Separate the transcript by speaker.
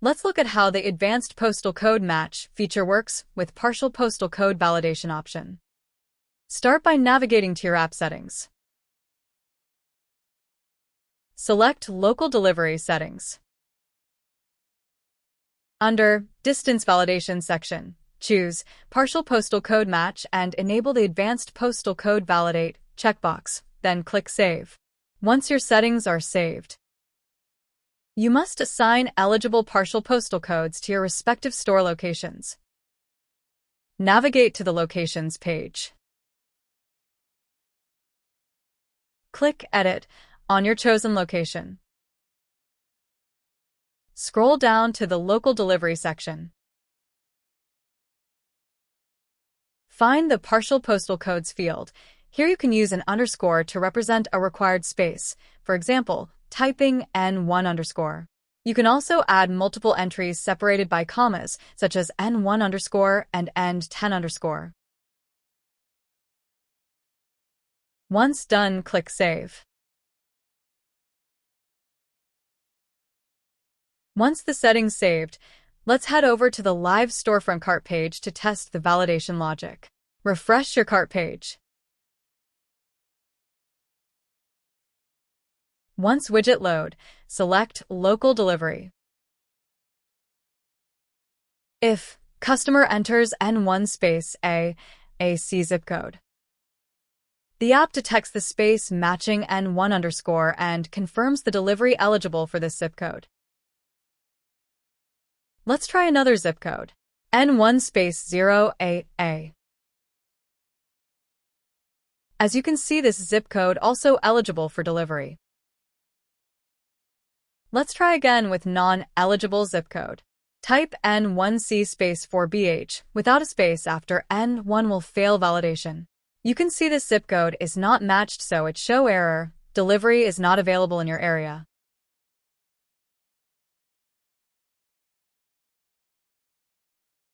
Speaker 1: Let's look at how the Advanced Postal Code Match feature works with partial postal code validation option. Start by navigating to your app settings. Select Local Delivery Settings. Under Distance Validation section, choose Partial Postal Code Match and enable the Advanced Postal Code Validate checkbox, then click Save. Once your settings are saved, you must assign eligible partial postal codes to your respective store locations. Navigate to the Locations page. Click Edit on your chosen location. Scroll down to the Local Delivery section. Find the Partial Postal Codes field. Here you can use an underscore to represent a required space, for example, typing N1 _. You can also add multiple entries separated by commas, such as N1 _ and N10 _. Once done, click Save. Once the settings saved, let's head over to the live storefront cart page to test the validation logic. Refresh your cart page. Once widget load, select Local Delivery. If customer enters N1 space AC zip code, the app detects the space matching N1 _ and confirms the delivery eligible for this zip code. Let's try another zip code, N1 space 0AA. As you can see, this zip code also eligible for delivery. Let's try again with non-eligible zip code. Type N1C space 4BH without a space after N1 will fail validation. You can see this zip code is not matched, so it show error, delivery is not available in your area.